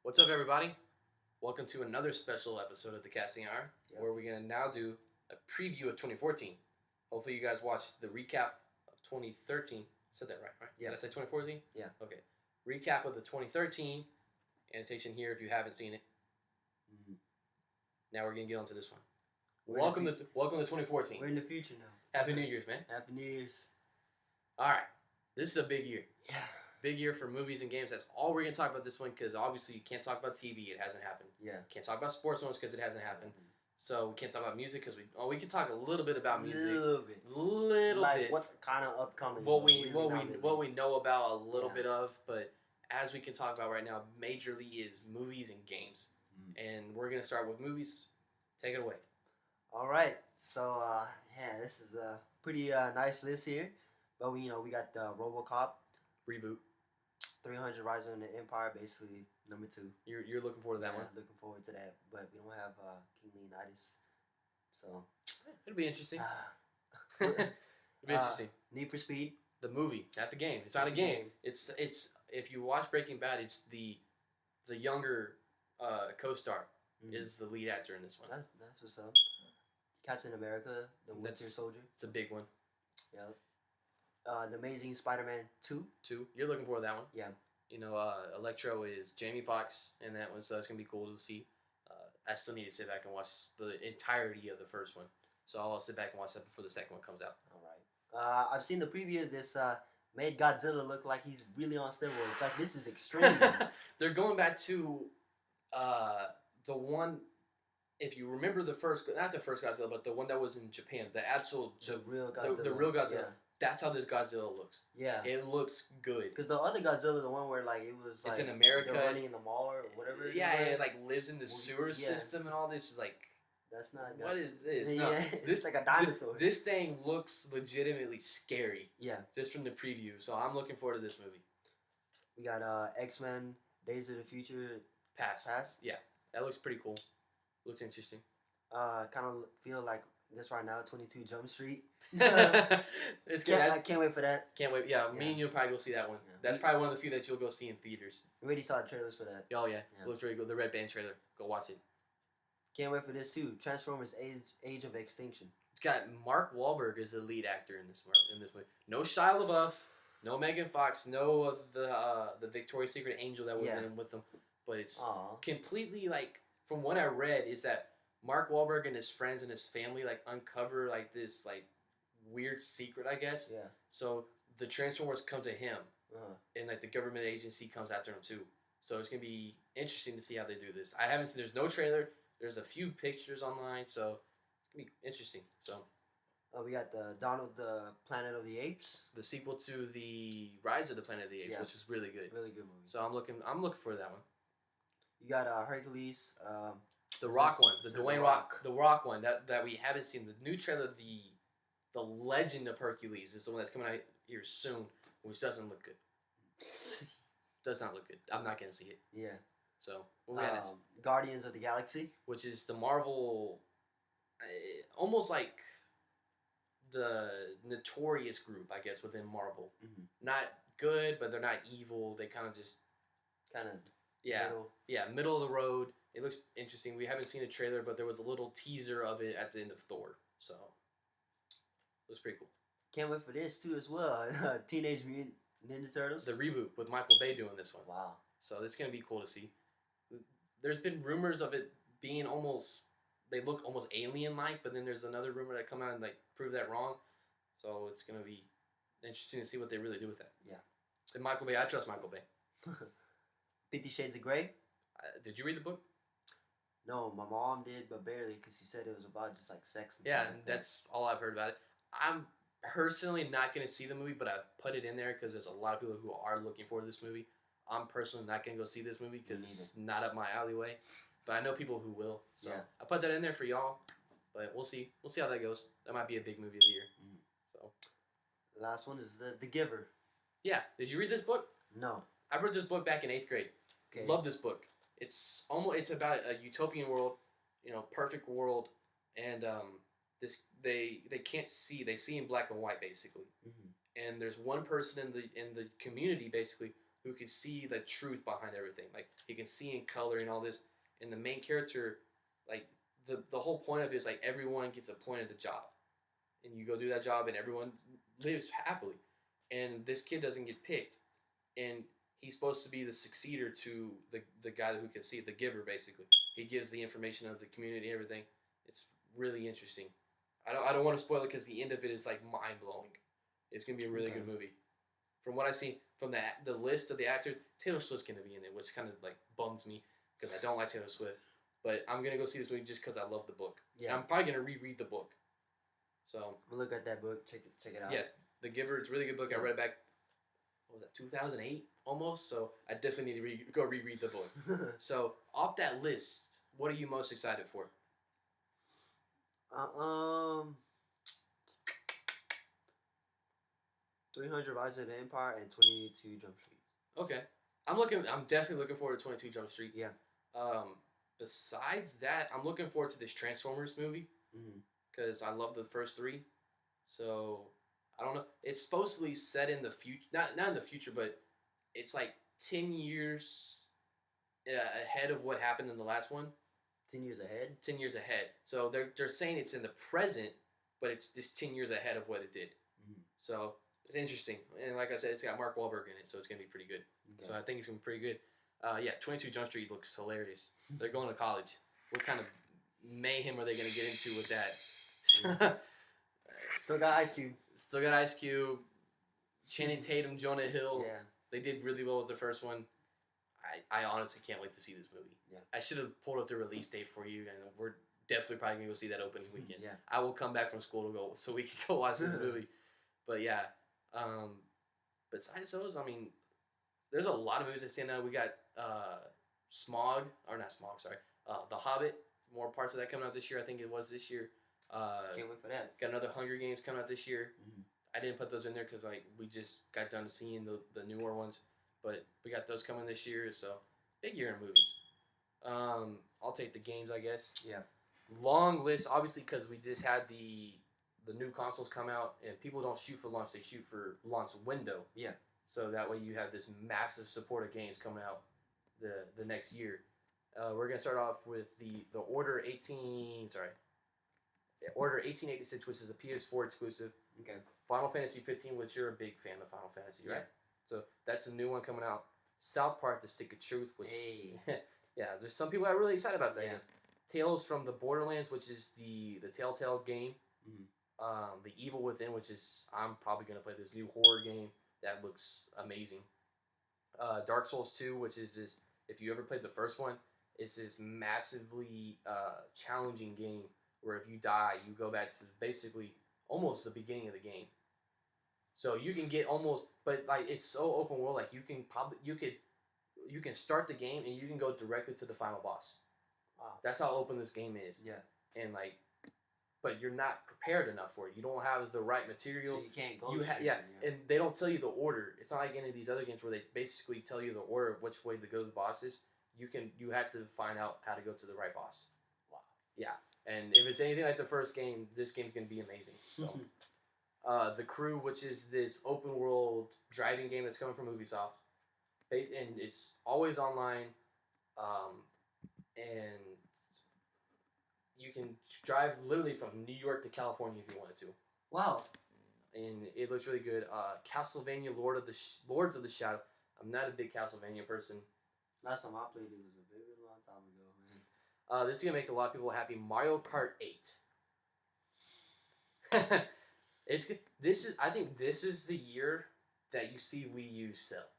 What's up, everybody? Welcome to another special episode of the Casting Hour, Yep. where we're going to now do a preview of 2014. Hopefully, you guys watched the recap of 2013. Said that right? Yeah. Did I say 2014? Yeah. Okay. Recap of the 2013 annotation here if you haven't seen it. Mhm. Now we're going to get onto this one. We're Welcome in to 2014. We're in the future now. Happy New Year's, man. Happy New Year's. All right. This is a big year. Yeah. Big year for movies and games. That's all we're going to talk about this one because obviously you can't talk about TV. It hasn't happened. Yeah. Can't talk about sports ones because it hasn't happened. Mhm. So we can't talk about music because we can talk a little bit about music, Little bit. little like bit. what's kind of upcoming. What but we really what not we really. what we know about a little Yeah. bit of, but as we can talk about right now, majorly is movies and games, Mhm. and we're gonna start with movies. Take it away. All right. So yeah, this is a pretty nice list here. But we got the RoboCop, Reboot. 300 Rise of the Empire, basically number 2. You're looking forward to that Yeah, one. looking forward to that. But we don't have King Leonidas, so It'll be interesting. uh, It'll be interesting. Need for Speed. The movie, not the game. It's not a The game. game. It's if you watch Breaking Bad, it's the younger co-star Mhm. is the lead actor in this one. That's what's up. Captain America, the Winter That's- Soldier. It's a big one. Yeah. The Amazing Spider-Man 2. Too. You're looking forward to that one. Yeah. You know, Electro is Jamie Foxx in that one, so it's gonna be cool to see. I still need to sit back and watch the entirety of the first one, so I'll sit back and watch that before the second one comes out. All right. I've seen the preview of this. Made Godzilla look like he's really on steroids. Like this is extreme. They're going back to the one. If you remember not the first Godzilla, but the one that was in Japan, the actual, the real Godzilla. the real Godzilla. That's how this Godzilla looks. Yeah. It looks good. Because the other Godzilla, the one where like it was like It's in America. they're running in the mall or whatever. Yeah, it it like lives in the sewer Yeah. system and all this is like. That's not. What is this? Yeah, No, it's this like a dinosaur. This thing looks legitimately scary Yeah. just from the preview. So I'm looking forward to this movie. We got X-Men: Days of the Future Pass. Past. Yeah, that looks pretty cool. Looks interesting. Kind of feel like this right now. 22 Jump Street. It's good. I can't wait for that. Can't wait. Yeah, me Yeah. and you'll probably go see that one. Yeah. That's probably one of the few that you'll go see in theaters. We already saw the trailers for that. Oh yeah, Yeah. it looks really good. The Red Band trailer. Go watch it. Can't wait for this too. Transformers: Age of Extinction. It's got Mark Wahlberg as the lead actor in this movie. No Shia LaBeouf, no Megan Fox, no of the Victoria's Secret angel that was Yeah. in with them. But it's Aw. completely like from what I read is that Mark Wahlberg and his friends and his family like uncover like this like weird secret, I guess. Yeah. So the Transformers come to him, Uh-huh. and like the government agency comes after him too. So it's gonna be interesting to see how they do this. I haven't seen. There's no trailer. There's a few pictures online, so it's gonna be interesting. So We got the Dawn of the Planet of the Apes. the sequel to the Rise of the Planet of the Apes, Yeah. which is really good. Really good movie. So I'm looking for that one. You got Hercules. The Is Rock this- one, the is it Dwayne The Rock, Rock? the Rock one that we haven't seen. The new trailer, the Legend of Hercules is the one that's coming out here soon, which doesn't look good. Does not look good. I'm not gonna see it. Yeah. So what we got next? Guardians of the Galaxy. Which is the Marvel, almost like the notorious group, I guess, within Marvel. Mm-hmm. Not good, but they're not evil. They kind of just Kind of. yeah, middle of the road. It looks interesting. We haven't seen a trailer, but there was a little teaser of it at the end of Thor, so it was pretty cool. Can't wait for this too as well. Teenage Mutant Ninja Turtles. The reboot with Michael Bay doing this one, Wow. so it's gonna be cool to see. There's been rumors of it being they look almost alien-like, but then there's another rumor that come out and like prove that wrong. So it's gonna be interesting to see what they really do with that. Yeah. And Michael Bay, I trust Michael Bay. 50 Shades of Grey. Did you read the book? No, my mom did, but barely, because she said it was about just like sex. And Yeah, things like that. that's all I've heard about it. I'm personally not going to see the movie, but I put it in there because there's a lot of people who are looking for this movie. I'm personally not going to go see this movie because Me it's not up my alleyway, but I know people who will. So Yeah. I put that in there for y'all, but we'll see. We'll see how that goes. That might be a big movie of the year. Mhm. So The last one is the Giver. yeah, did you read this book? No. I read this book back in 8th grade. Okay. Love this book. It's about a utopian world, perfect world, and they can't see. They see in black and white basically. Mhm. And there's one person in the community basically who can see the truth behind everything. Like he can see in color and all this. And the main character, like the whole point of it is like everyone gets appointed a job, and you go do that job, and everyone lives happily. And this kid doesn't get picked, and he's supposed to be the succeeder to the guy who can see it, the giver basically. He gives the information of the community and everything. It's really interesting. I don't want to spoil it because the end of it is like mind blowing. It's gonna be a really good movie. From what I've seen from the list of the actors, Taylor Swift's gonna be in it, which kind of like bums me because I don't like Taylor Swift. But I'm gonna go see this movie just because I love the book. Yeah. And I'm probably gonna reread the book. So we'll look at that book. Check it out. Yeah, The Giver. It's a really good book. Yeah. I read it back. What was that? 2008 almost. So I definitely need to go reread the book. So off that list, what are you most excited for? 300 Rise of the Empire and 22 Jump Street. Okay, I'm definitely looking forward to 22 Jump Street. Yeah. Besides that, I'm looking forward to this Transformers movie because I love the first three. So I don't know. It's supposedly set in the future, not in the future, but it's like 10 years ahead of what happened in the last one. 10 years ahead. 10 years ahead. So they're saying it's in the present, but it's just 10 years ahead of what it did. So it's interesting, and like I said, it's got Mark Wahlberg in it, so it's gonna be pretty good. Okay. So I think it's gonna be pretty good. Yeah, 22 Jump Street looks hilarious. They're going to college. What kind of mayhem are they gonna get into with that? Still got Ice Cube. Still got Ice Cube. Channing Tatum, Jonah Hill. Yeah. They did really well with the first one. I honestly can't wait to see this movie. Yeah. I should have pulled up the release date for you, and we're definitely probably gonna go see that opening weekend. Yeah. I will come back from school to go so we can go watch this movie. But yeah. Besides those, I mean, there's a lot of movies that stand out. We got The Hobbit. More parts of that coming out this year. I think it was this year. Can't wait for that. Got another Hunger Games coming out this year. I didn't put those in there because we just got done seeing the newer ones, but we got those coming this year. So big year in movies. I'll take the games, I guess. Yeah. Long list, obviously, because we just had the new consoles come out, and people don't shoot for launch; they shoot for launch window. Yeah. So that way you have this massive support of games coming out the next year. We're gonna start off with the Order 1886, which is a PS4 exclusive. Okay. Final Fantasy 15, which you're a big fan of Final Fantasy, right? Yeah. So that's a new one coming out. South Park: The Stick of Truth, which yeah, there's some people that are really excited about that. Yeah. Tales from the Borderlands, which is the Telltale game. The Evil Within, which is I'm probably gonna play this new horror game that looks amazing. Dark Souls 2, which is this. If you ever played the first one, it's this massively challenging game where if you die, you go back to basically almost the beginning of the game. So you can get almost, but like it's so open world. Like you can start the game and you can go directly to the final boss. Wow. That's how open this game is. Yeah. And like, but you're not prepared enough for it. You don't have the right material. So you can't go. And they don't tell you the order. It's not like any of these other games where they basically tell you the order of which way to go to the bosses. You have to find out how to go to the right boss. Wow. Yeah. And if it's anything like the first game, this game's gonna be amazing. So, The Crew, which is this open world driving game that's coming from Ubisoft, and it's always online, and you can drive literally from New York to California if you wanted to. Wow. And it looks really good. Castlevania: Lords of the Shadow. I'm not a big Castlevania person. Last time I played it was a very long time ago, man. This is gonna make a lot of people happy. Mario Kart 8. It's good. I think this is the year that you see Wii U sell.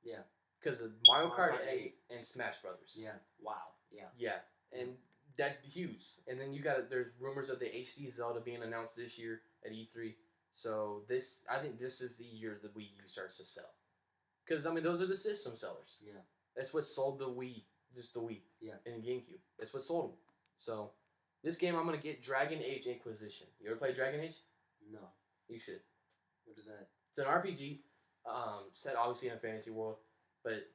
Yeah. Because of Mario Kart 8 and Smash Brothers. Yeah. Wow. Yeah. Yeah, and that's huge. And then there's rumors of the HD Zelda being announced this year at E3. So I think this is the year the Wii U starts to sell. Because I mean, those are the system sellers. Yeah. That's what sold the Wii, just the Wii. Yeah. And the GameCube. That's what sold them. So, this game I'm gonna get Dragon Age Inquisition. You ever play Dragon Age? No. You should. What is that? It's an RPG, set obviously in a fantasy world, but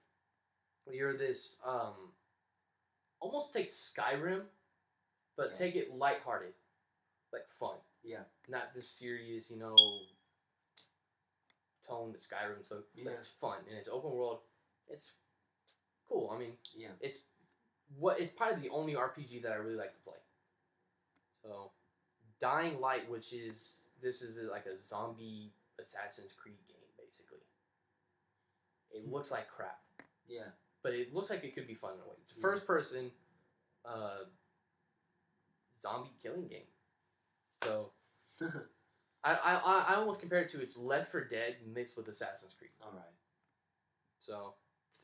you're this almost take Skyrim, but take it lighthearted, like fun. Yeah. Not this serious, tone that Skyrim took. But Yeah. it's fun and it's open world. It's cool. I mean, Yeah. it's probably the only RPG that I really like to play. So, Dying Light, this is like a zombie Assassin's Creed game, basically. It looks like crap, Yeah. but it looks like it could be fun in a way. It's a Yeah. first person zombie killing game. So I almost compare it to it's Left 4 Dead mixed with Assassin's Creed. All right. So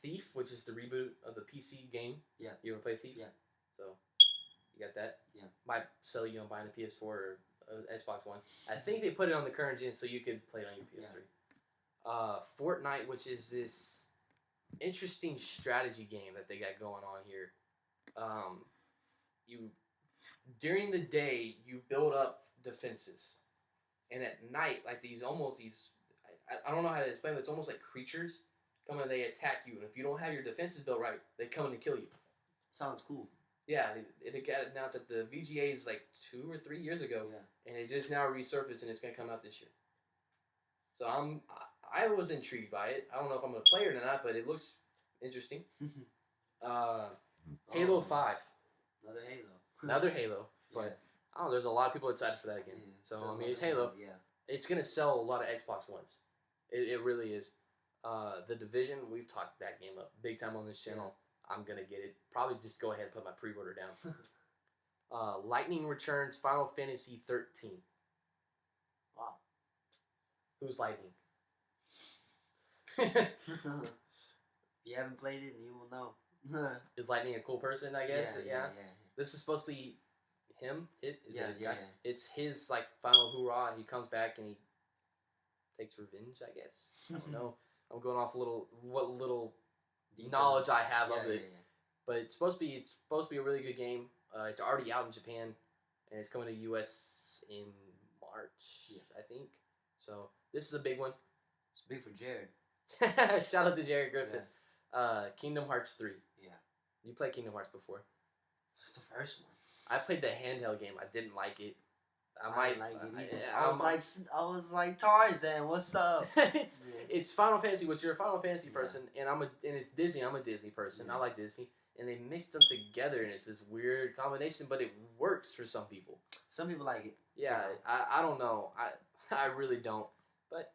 Thief, which is the reboot of the PC game. Yeah. You ever play Thief? Yeah. So you got that. Yeah. Might sell you on buying a PS4 or Xbox One. I think they put it on the current gen so you could play it on your PS3. Fortnite, which is this interesting strategy game that they got going on here. You during the day you build up defenses, and at night, like I don't know how to explain it. It's almost like creatures come and they attack you, and if you don't have your defenses built right, they come in to kill you. Sounds cool. Yeah, it got announced at the VGAs like 2 or 3 years ago, Yeah. and it just now resurfaced, and it's gonna come out this year. So I was intrigued by it. I don't know if I'm gonna play it or not, but it looks interesting. Halo 5, Another Halo. another Halo, but Yeah. I don't know. There's a lot of people excited for that game. Yeah, So still I mean, it's another Halo. Yeah. It's gonna sell a lot of Xbox Ones. It really is. The Division, we've talked that game up big time on this channel. I'm gonna get it. Probably just go ahead and put my pre-order down. Lightning Returns, Final Fantasy 13. Wow. Who's Lightning? You haven't played it, and you will know. Is Lightning a cool person? I guess. Yeah. Yeah. This is supposed to be him. Is Yeah, it a yeah, guy? yeah. It's his like final hoorah. He comes back and he takes revenge. I guess. I don't know. I'm going off what little knowledge I have of it. But it's supposed to be a really good game. It's already out in Japan, and it's coming to US in March, I think. So this is a big one. It's big for Jared. Shout out to Jared Griffin. Kingdom Hearts 3. Yeah. You played Kingdom Hearts before. It's the first one. I played the handheld game. I didn't like it. I didn't like it either. I was like Tarzan. What's up? it's Final Fantasy, which you're a Final Fantasy person, and it's Disney. I'm a Disney person. Yeah. I like Disney, and they mixed them together, and it's this weird combination, but it works for some people. Some people like it. Yeah, I don't know. I really don't, but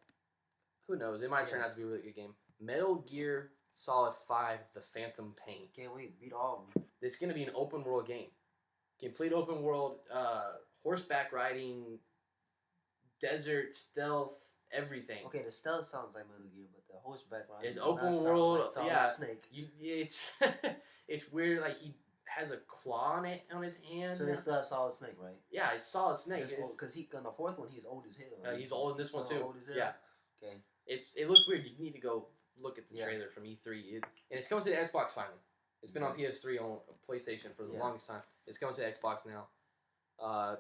who knows? It might turn out to be a really good game. Metal Gear Solid 5: The Phantom Pain. Can't wait. Beat all of them. It's going to be an open world game. Complete open world, horseback riding, desert, stealth, everything. Okay, the stealth sounds like Metal Gear, but the horseback riding. It's does not open sound world, like Solid yeah. Snake. It's it's weird. Like he has a claw on his hand. So they still have Solid Snake, right? Yeah, it's Solid Snake. Because on the fourth one, he's old as hell. Right? He's old in this one too. Old as hell? Yeah. Okay. It looks weird. You need to go look at the trailer from E3. And it's coming to the Xbox finally. It's been on PS3 on PlayStation for the longest time. It's coming to the Xbox now.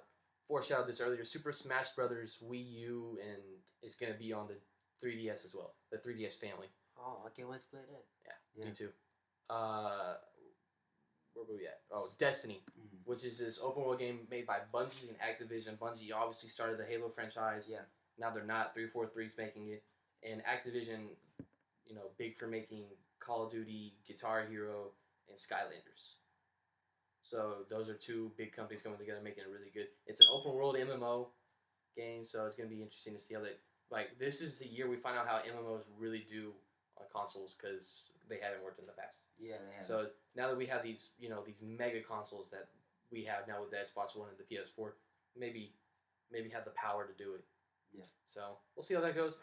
Foreshadowed this earlier. Super Smash Brothers Wii U, and it's gonna be on the 3DS as well. The 3DS family. Oh, I can't wait to play that. Yeah. Me too. Where were we at? Oh, Destiny, which is this open world game made by Bungie and Activision. Bungie obviously started the Halo franchise. Yeah. Now they're not. 343's making it, and Activision, big for making Call of Duty, Guitar Hero, and Skylanders. So those are two big companies coming together, making it really good. It's an open world MMO game, so it's gonna be interesting to see how they this is the year we find out how MMOs really do on consoles because they haven't worked in the past. Yeah, they have. So now that we have these mega consoles that we have now with the Xbox One and the PS4, maybe have the power to do it. Yeah. So we'll see how that goes.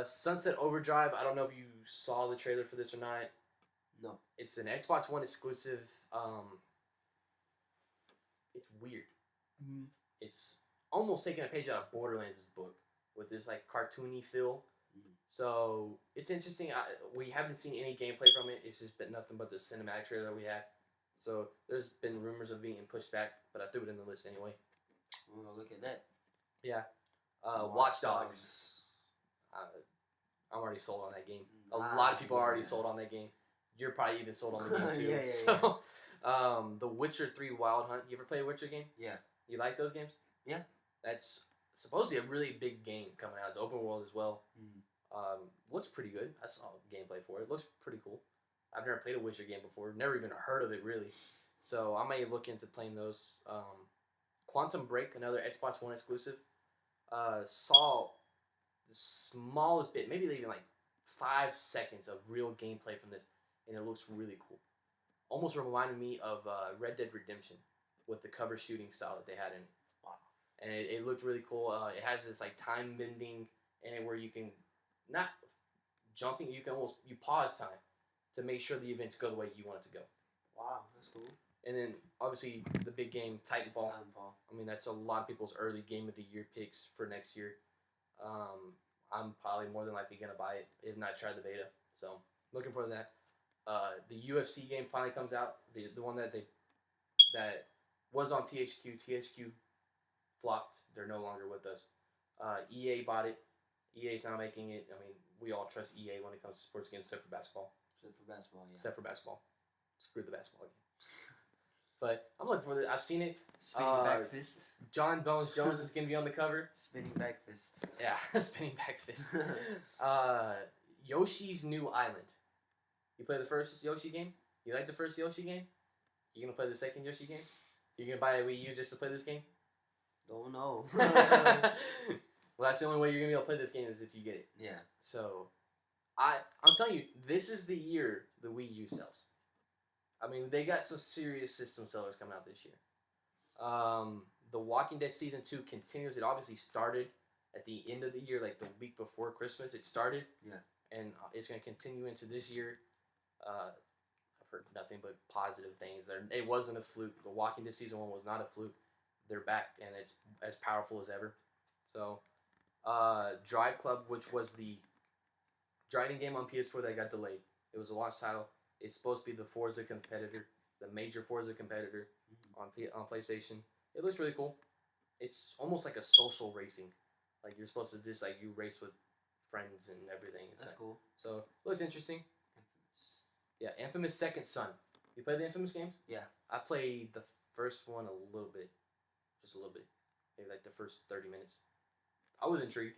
Sunset Overdrive. I don't know if you saw the trailer for this or not. No. It's an Xbox One exclusive. It's weird. Mm-hmm. It's almost taking a page out of Borderlands' book with this like cartoony feel. Mm-hmm. So it's interesting. We haven't seen any gameplay from it. It's just been nothing but the cinematic trailer we had. So there's been rumors of being pushed back, but I threw it in the list anyway. We're gonna look at that. Yeah. Watch Dogs. I'm already sold on that game. A lot of people are already sold on that game. You're probably even sold on the game too. So, The Witcher 3 Wild Hunt. You ever play a Witcher game? Yeah. You like those games? Yeah. That's supposed to be a really big game coming out. It's open world as well. Mm. Looks pretty good. I saw gameplay for it. Looks pretty cool. I've never played a Witcher game before. Never even heard of it really. So I may look into playing those. Quantum Break, another Xbox One exclusive. Saw the smallest bit, maybe even like 5 seconds of real gameplay from this, and it looks really cool. Almost reminded me of Red Dead Redemption with the cover shooting style that they had in it. Wow. And it looked really cool. It has this like time bending in it where you can not jumping, you can almost you pause time to make sure the events go the way you want it to go. Wow, that's cool. And then obviously the big game Titanfall. Titanfall. I mean that's a lot of people's early game of the year picks for next year. I'm probably more than likely gonna buy it if not try the beta. So looking for that. The UFC game finally comes out. The one that was on THQ. THQ flopped. They're no longer with us. EA bought it. EA's now making it. I mean, we all trust EA when it comes to sports games, except for basketball. Except for basketball, yeah. Except for basketball. Screw the basketball game. But I'm looking for it. I've seen it. Spinning back fist. John Bones Jones is going to be on the cover. Spinning back fist. Yeah, spinning back fist. Yoshi's New Island. You play the first Yoshi game? You like the first Yoshi game? You going to play the second Yoshi game? You going to buy a Wii U just to play this game? Don't know. Well, that's the only way you're going to be able to play this game is if you get it. Yeah. So, I'm telling you, this is the year the Wii U sells. I mean, they got some serious system sellers coming out this year. The Walking Dead Season 2 continues. It obviously started at the end of the year, like the week before Christmas. It started. Yeah. And it's going to continue into this year. I've heard nothing but positive things. It wasn't a fluke. The Walking Dead Season 1 was not a fluke. They're back, and it's as powerful as ever. So, Drive Club, which was the driving game on PS4 that got delayed. It was a launch title. It's supposed to be the Forza competitor, the major Forza competitor on PlayStation. It looks really cool. It's almost like a social racing. Like you're supposed to just like you race with friends and everything. That's cool. So it looks interesting. Infamous. Yeah, Infamous Second Son. You play the Infamous games? Yeah. I played the first one a little bit. Just a little bit. Maybe like the first 30 minutes. I was intrigued.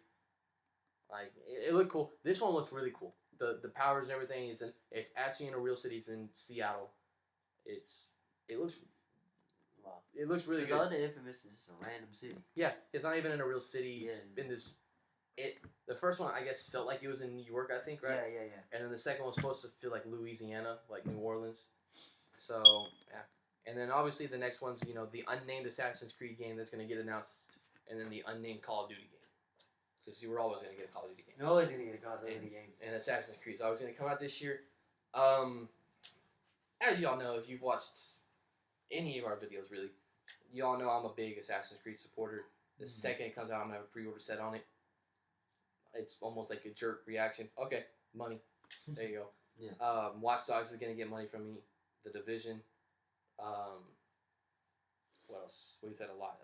Like it looked cool. This one looks really cool. The powers and everything. It's actually in a real city. It's in Seattle. It looks Wow. It looks really good. Because all the Infamous is a random city. Yeah, it's not even in a real city. It's Yeah. in this. The first one I guess felt like it was in New York. I think right. Yeah. And then the second one was supposed to feel like Louisiana, like New Orleans. So yeah. And then obviously the next one's the unnamed Assassin's Creed game that's going to get announced, and then the unnamed Call of Duty game. Because you were always going to get a Call of Duty game. You're always going to get a Call of Duty game. And Assassin's Creed is always going to come out this year. As y'all know, if you've watched any of our videos, really, y'all know I'm a big Assassin's Creed supporter. The second it comes out, I'm going to have a pre-order set on it. It's almost like a jerk reaction. Okay, money. There you go. Yeah. Watch Dogs is going to get money from me. The Division. What else? We said a lot.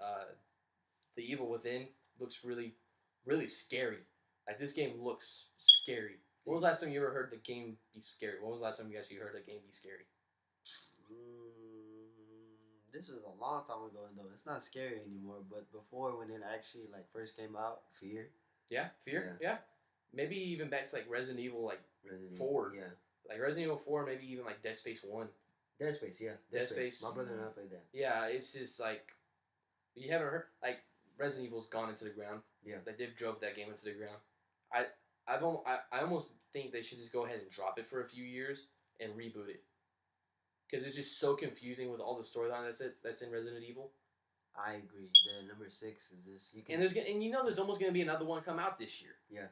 The Evil Within looks really, really scary. Like this game looks scary. When was the last time you ever heard the game be scary? When was the last time you actually heard a game be scary? This was a long time ago though. It's not scary anymore. But before, when it actually first came out, Fear. Yeah, Fear. Yeah. Maybe even back to Resident Evil Resident 4. Yeah. Like Resident Evil 4, maybe even Dead Space 1. Dead Space, yeah. Dead Space. My brother and I played that. Yeah, it's just you haven't heard Resident Evil's gone into the ground. Yeah. They've drove that game into the ground. I almost think they should just go ahead and drop it for a few years and reboot it. Because it's just so confusing with all the storyline that's in Resident Evil. I agree. The number 6 is this. And there's almost going to be another one come out this year. Yeah.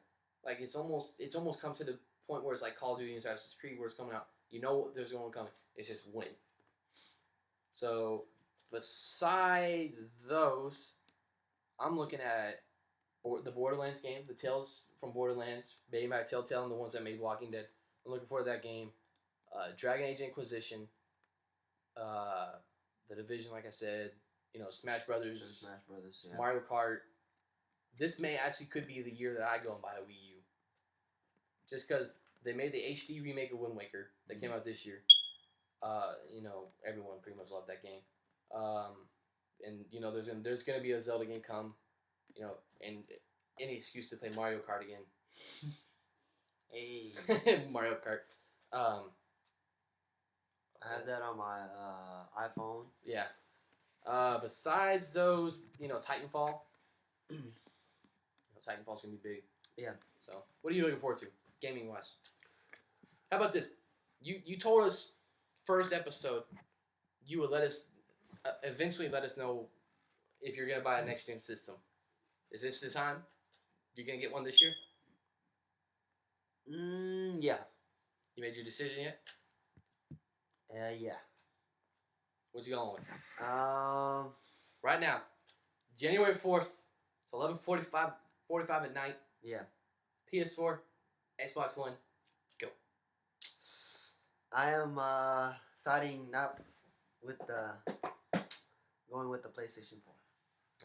It's almost come to the point where it's like Call of Duty and Assassin's Creed where it's coming out. You know there's one coming. It's just when. So besides those, I'm looking at the Borderlands game, the Tales from Borderlands, made by Telltale and the ones that made Walking Dead. I'm looking forward to that game. Dragon Age Inquisition, The Division, like I said, Smash Brothers, yeah. Mario Kart. This could be the year that I go and buy a Wii U. Just because they made the HD remake of Wind Waker that came out this year. Everyone pretty much loved that game. And there's gonna be a Zelda game come. you know, and any excuse to play Mario Kart again. Hey, Mario Kart. I have that on my iPhone. Yeah. Besides those, you know, Titanfall. Titanfall's gonna be big. Yeah. So, what are you looking forward to, gaming wise? How about this? You told us first episode you would let us eventually let us know if you're gonna buy a next gen system. Is this the time? You're gonna get one this year? Yeah. You made your decision yet? Yeah. What you going with? Right Right now, January 4th, it's 11:45 at night. Yeah. PS4, Xbox One, go. I am siding not with the going with the PlayStation 4.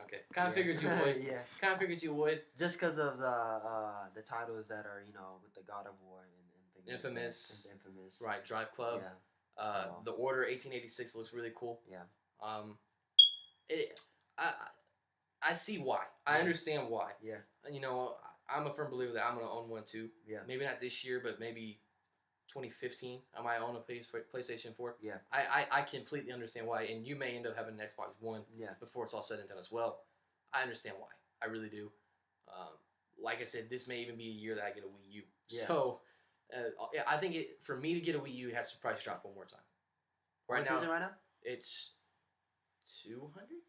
Okay. Kind of figured you would. Yeah. Kind of figured you would. Just because of the titles that are with the God of War and things. Infamous. Like that. Infamous. Right. Drive Club. Yeah. So. The Order 1886 looks really cool. Yeah. I see why. I understand why. Yeah. You know, I'm a firm believer that I'm gonna own one too. Yeah. Maybe not this year, but maybe 2015. I might own a PlayStation 4. Yeah. I completely understand why, and you may end up having an Xbox One. Yeah. Before it's all said and done as well. I understand why. I really do. Like I said, this may even be a year that I get a Wii U. Yeah. So, I think for me to get a Wii U, it has to price drop one more time. What is it right now? It's 200,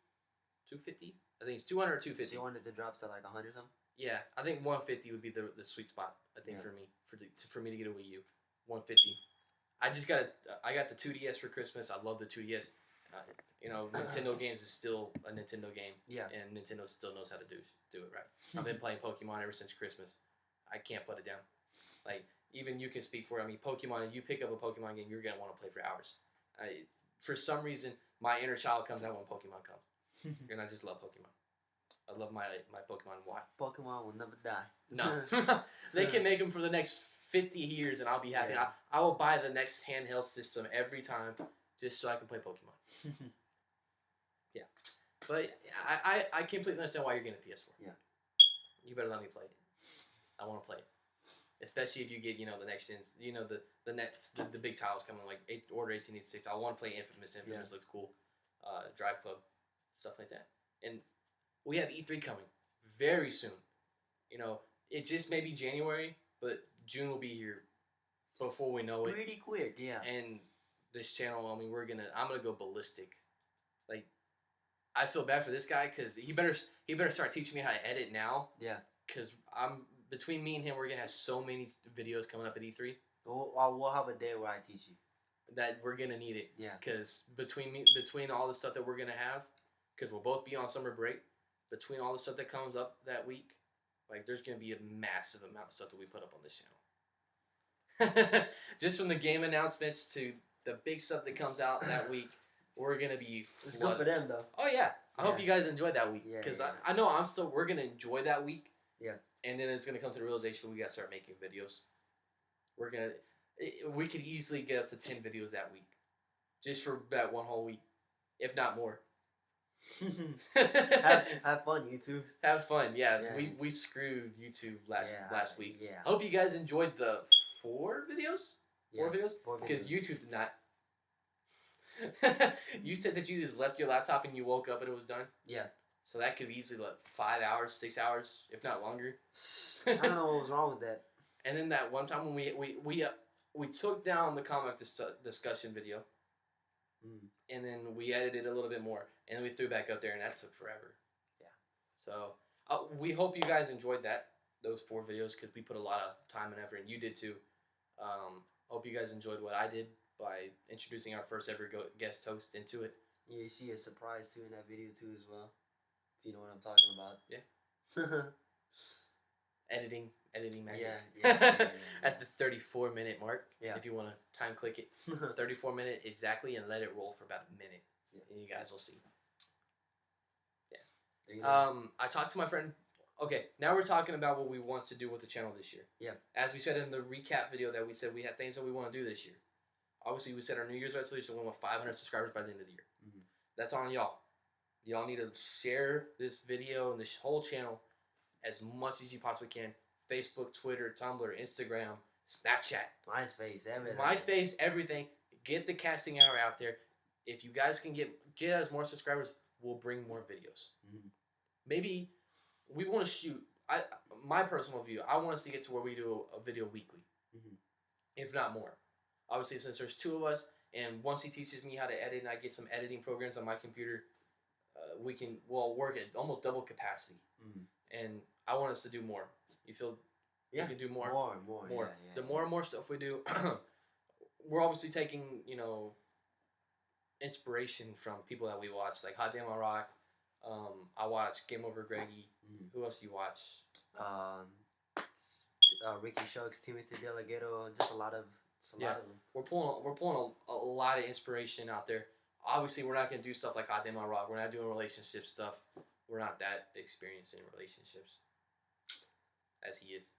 250. I think it's 200 or 250. So you wanted to drop to like 100 something? Yeah, I think 150 would be the sweet spot. I think Yeah. for me to get a Wii U, 150. I got the 2DS for Christmas. I love the 2DS. You know, Nintendo games is still a Nintendo game. Yeah. And Nintendo still knows how to do it right. I've been playing Pokemon ever since Christmas. I can't put it down. Like, even you can speak for it. I mean, Pokemon, if you pick up a Pokemon game, you're going to want to play for hours. For some reason, my inner child comes out when Pokemon comes. And I just love Pokemon. I love my Pokemon. Why? Pokemon will never die. No. They can make them for the next 50 years and I'll be happy. Yeah. I will buy the next handheld system every time just so I can play Pokemon. Yeah. But I completely understand why you're getting a PS4. Yeah. You better let me play it. I want to play it. Especially if you get, the next gens, the big titles coming, like Order 1886. I want to play Infamous. Infamous looked cool. Drive Club, stuff like that. And we have E3 coming very soon. It just may be January, but June will be here before we know it. Pretty quick, yeah. And this channel, I mean, I'm gonna go ballistic. Like, I feel bad for this guy because he better start teaching me how to edit now. Yeah. Because between me and him, we're gonna have so many videos coming up at E3 We'll have a day where I teach you. that we're gonna need it. Yeah. Because between all the stuff that we're gonna have, because we'll both be on summer break, between all the stuff that comes up that week, like, there's gonna be a massive amount of stuff that we put up on this channel. Just from the game announcements to the big stuff that comes out that week, we're gonna be flooded. It's good for them though. Oh yeah, I hope you guys enjoyed that week because I know we're gonna enjoy that week. Yeah. And then it's gonna come to the realization we gotta start making videos. We could easily get up to 10 videos that week, just for that one whole week, if not more. have fun, YouTube. Have fun, yeah. Yeah. We screwed YouTube last week. Yeah. I hope you guys enjoyed the 4 videos. 4 videos? Because YouTube did not. You said that you just left your laptop and you woke up and it was done? Yeah. So that could be easily like 5 hours, 6 hours, if not longer. I don't know what was wrong with that. And then that one time when we took down the comic discussion video, and then we edited a little bit more, and then we threw back up there, and that took forever. Yeah. So we hope you guys enjoyed those 4 videos because we put a lot of time and effort, and you did too. Hope you guys enjoyed what I did by introducing our first ever guest host into it. Yeah, you see a surprise too in that video too as well. If you know what I'm talking about. Yeah. Editing magic. Yeah. At the 34-minute mark. Yeah. If you want to time click it. 34-minute exactly and let it roll for about a minute. Yeah. And you guys will see. Yeah. I talked to my friend. Okay, now we're talking about what we want to do with the channel this year. Yeah. As we said in the recap video that we said we had things that we want to do this year. Obviously, we set our New Year's resolution we want 500 subscribers by the end of the year. Mm-hmm. That's on y'all. Y'all need to share this video and this whole channel as much as you possibly can. Facebook, Twitter, Tumblr, Instagram, Snapchat, MySpace, everything. MySpace, everything. Get the casting hour out there. If you guys can get us more subscribers, we'll bring more videos. Mhm. Maybe we want to shoot. My personal view, I want us to get to where we do a video weekly, Mhm. if not more. Obviously, since there's two of us, and once he teaches me how to edit, and I get some editing programs on my computer, we'll work at almost double capacity. Mhm. And I want us to do more. You feel Yeah. we can do more? More. More. Yeah, The more and more stuff we do, we're obviously taking, inspiration from people that we watch, like Hot Damn I Rock. I watch Game Over Greggy. Mhm. Who else do you watch? Ricky Shucks, Timothy Delgado, just a lot of them. We're pulling a lot of inspiration out there. Obviously, we're not gonna do stuff like Hot Damn I Rock. We're not doing relationship stuff. We're not that experienced in relationships, as he is.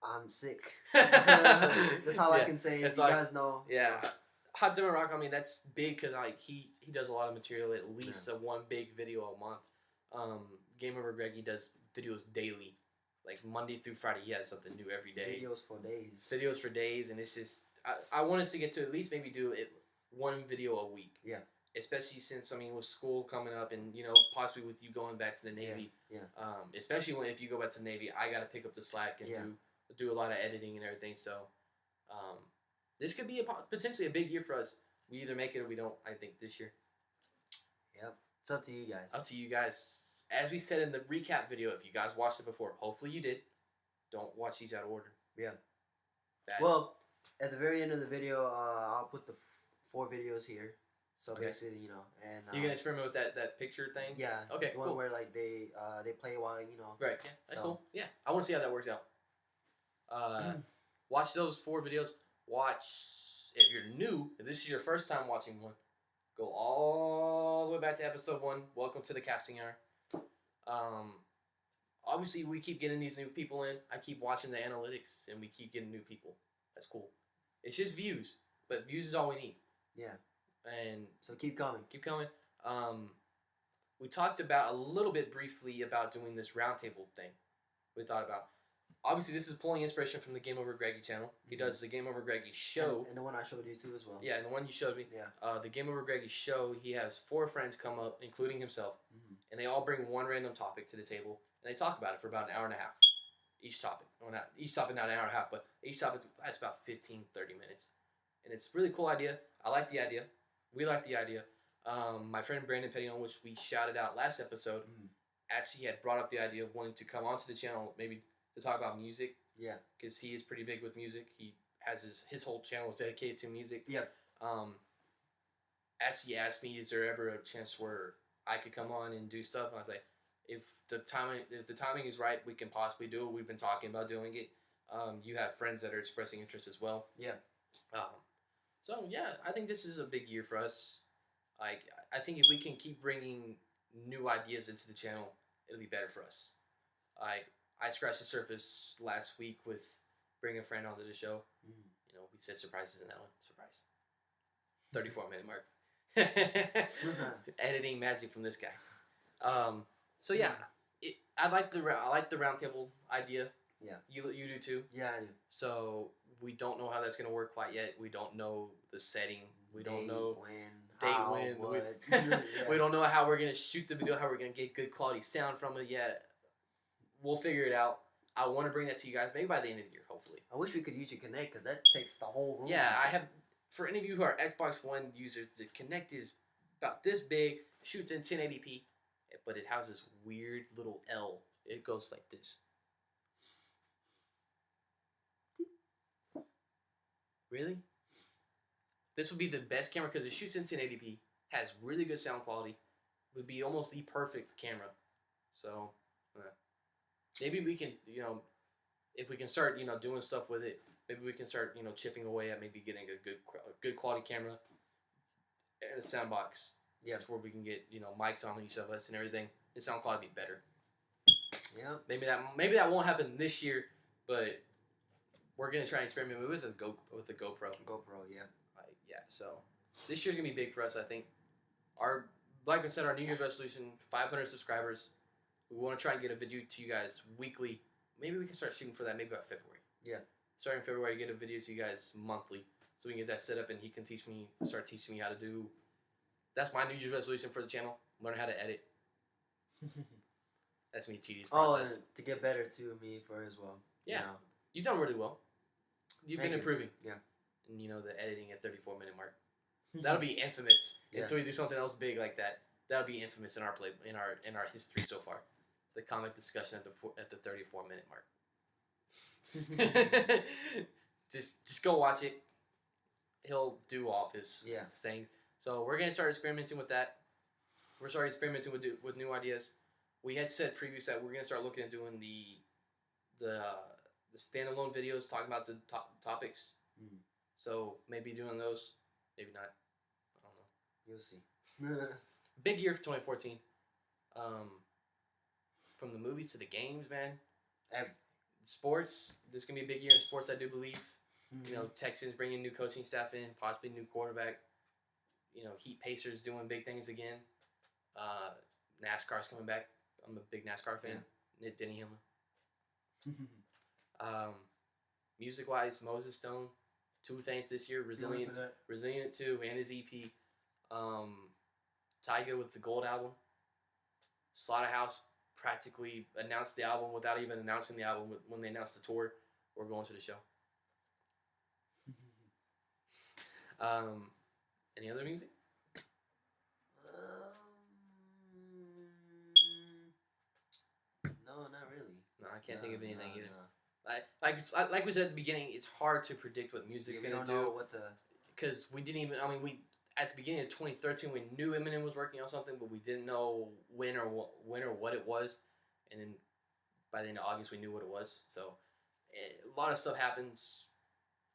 I'm sick. That's all I Yeah, can say. that's You all guys know. Yeah, Hot Damn I Rock. I mean, that's big because he does a lot of material. At least one big video a month. Game Over Greggy does videos daily, like Monday through Friday. He has something new every day. Videos for days. Videos for days, and it's just I want us to get to at least maybe do it one video a week. Yeah. Especially since with school coming up, and possibly with you going back to the Navy. Yeah. Especially if you go back to the Navy, I got to pick up the slack and do a lot of editing and everything. So, this could be potentially a big year for us. We either make it or we don't. I think this year. Yep. It's up to you guys. Up to you guys. As we said in the recap video, if you guys watched it before, hopefully you did. Don't watch these out of order. Yeah. Bad. Well, at the very end of the video, I'll put the 4 videos here. So Okay. basically, and you gonna experiment with that picture thing? Yeah. Okay. The one Cool. where like they play while Right. Yeah. That's So- cool. Yeah. I want to see how that works out. Watch those 4 videos. If you're new, if this is your first time watching one, go all the way back to episode 1. Welcome to the casting hour. Obviously we keep getting these new people in. I keep watching the analytics, and we keep getting new people. That's cool. It's just views, but views is all we need. Yeah. And So keep coming. keep coming. We talked about a little bit briefly about doing this roundtable thing. We thought about. Obviously, this is pulling inspiration from the Game Over Greggy channel. He does the Game Over Greggy show. And the one I showed you too as well. Yeah, and the one you showed me. Yeah. The Game Over Greggy show. He has 4 friends come up, including himself, and they all bring one random topic to the table, and they talk about it for about an hour and a half. Each topic. Well, not each topic, not an hour and a half, but each topic lasts about 15, 30 minutes. And it's a really cool idea. I like the idea. We like the idea. My friend Brandon Petillon, which we shouted out last episode, actually had brought up the idea of wanting to come onto the channel, maybe to talk about music. Yeah. Because he is pretty big with music. He has his whole channel is dedicated to music. Yeah. Actually asked me, is there ever a chance where I could come on and do stuff? And I was like, if the timing is right, we can possibly do it. We've been talking about doing it. You have friends that are expressing interest as well. Yeah. So yeah, I think this is a big year for us. I think if we can keep bringing new ideas into the channel, it'll be better for us. I scratched the surface last week with bringing a friend onto the show. We said surprises in that one. Surprise. 34-minute mark. Editing magic from this guy. So yeah, I like the roundtable idea. Yeah. You do too. Yeah, I do. So we don't know how that's gonna work quite yet. We don't know the setting. We don't know when. What. We don't know how we're gonna shoot the video. How we're gonna get good quality sound from it yet. We'll figure it out. I want to bring that to you guys maybe by the end of the year, hopefully. I wish we could use your Kinect because that takes the whole room. Yeah, I have. For any of you who are Xbox One users, the Kinect is about this big, shoots in 1080p, but it has this weird little L. It goes like this. Really? This would be the best camera because it shoots in 1080p, has really good sound quality, would be almost the perfect camera. So, maybe we can, if we can start, doing stuff with it, maybe we can start, chipping away at maybe getting a good quality camera and a sound box. Yeah. To where we can get, mics on each of us and everything. The sound quality be better. Yeah. Maybe that won't happen this year, but we're gonna try and experiment with the GoPro. GoPro, yeah. Yeah. So this year's gonna be big for us. I think our like I said, our New Year's resolution: 500 subscribers. We want to try and get a video to you guys weekly. Maybe we can start shooting for that. Maybe about February. Yeah. Starting in February, get a video to you guys monthly, so we can get that set up, and he can start teaching me how to do. That's my New Year's resolution for the channel: learn how to edit. That's me, tedious process. and to get better too, me for as well. Yeah. You know. You've done really well. You've Thank been you. improving. Yeah. And the editing at 34-minute mark. That'll be infamous Yeah. until we do something else big like that. That'll be infamous in our history so far. The comic discussion at the 34-minute mark. just go watch it. He'll do all of his sayings. So we're gonna start experimenting with that. We're starting experimenting with new ideas. We had said previous that we're gonna start looking at doing the standalone videos talking about the topics. Mm. So maybe doing those, maybe not. I don't know. You'll see. Big year for 2014. From the movies to the games, man. Sports. This is gonna be a big year in sports, I do believe. Mm-hmm. You know, Texans bringing new coaching staff in, possibly new quarterback. You know, Heat Pacers doing big things again. NASCAR's coming back. I'm a big NASCAR fan. Nick Denny Hamlin. Music-wise, Moses Stone, 2 things this year: Resilient 2 and his EP. Tyga with the Gold album. Slaughterhouse practically announced the album without even announcing the album. When they announced the tour, we're going to the show. Any other music? No, not really. No, I can't think of anything either. No. Like we said at the beginning, it's hard to predict what music's gonna do. Because we didn't even. I mean, we at the beginning of 2013 we knew Eminem was working on something, but we didn't know when or what it was. And then by the end of August we knew what it was. So a lot of stuff happens.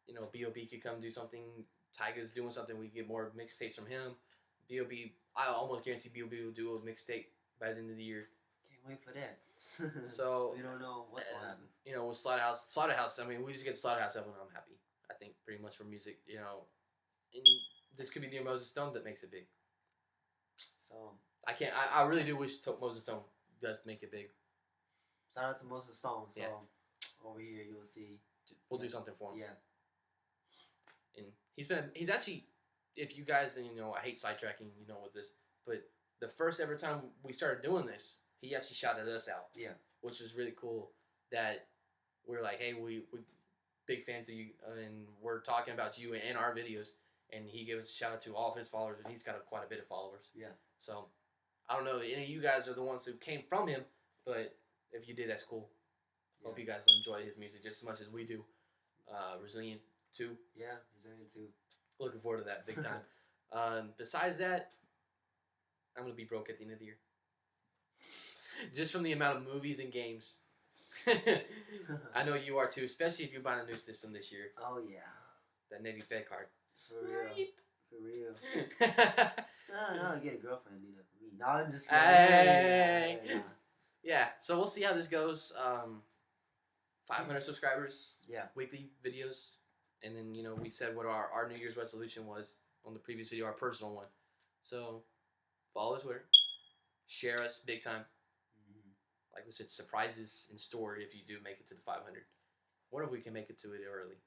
You know, B.O.B. could come do something. Tyga's doing something. We get more mixtapes from him. B.O.B. I almost guarantee B.O.B. will do a mixtape by the end of the year. Can't wait for that. So we don't know what's gonna happen. You know, with Slaughterhouse. I mean, we just get Slaughterhouse album, and I'm happy. I think pretty much for music. You know, and this could be the Moses Stone that makes it big. So I can't. I really do wish Moses Stone does make it big. Shout out to Moses Stone. So Yeah. Over here you'll see. We'll do something for him. Yeah. And he's actually, if you guys, and you know, I hate sidetracking, you know, with this, but the first ever time we started doing this, he actually shouted us out. Yeah. Which is really cool that we're like, hey, we big fans of you, and we're talking about you in our videos, and he gave us a shout out to all of his followers, and he's got quite a bit of followers. Yeah. So, I don't know, any of you guys are the ones who came from him, but if you did, that's cool. Yeah. Hope you guys enjoy his music just as much as we do. Resilient 2. Yeah, Resilient 2. Looking forward to that big time. Besides that, I'm going to be broke at the end of the year. Just from the amount of movies and games. I know you are too, especially if you're buying a new system this year. Oh, yeah. That Navy Fed card. For real. No, get a girlfriend, you know, for me. No, I'm just kidding. Hey. Nah. Yeah, so we'll see how this goes. 500 subscribers. Yeah. Weekly videos. And then, you know, we said what our New Year's resolution was on the previous video, our personal one. So, follow Twitter. Share us big time. Mm-hmm. Like we said, surprises in store if you do make it to the 500. What if we can make it to it early?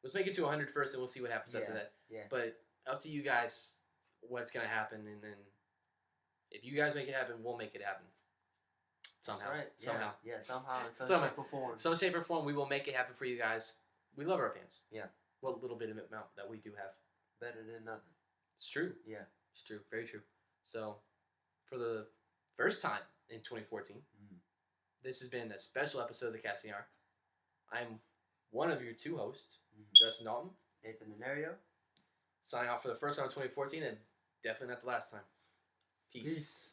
Let's make it to 100 first, and we'll see what happens after that. Yeah. But up to you guys what's going to happen, and then if you guys make it happen, we'll make it happen. Somehow. That's right. Somehow. Yeah, somehow. In some Somehow. shape or form. Some shape or form, we will make it happen for you guys. We love our fans. Yeah. What little bit of amount that we do have. Better than nothing. It's true. Yeah. It's true. Very true. So, for the first time in 2014, this has been a special episode of the Casting Hour. I'm one of your 2 hosts, Justin Dalton. Nathan Denario. Signing off for the first time in 2014, and definitely not the last time. Peace.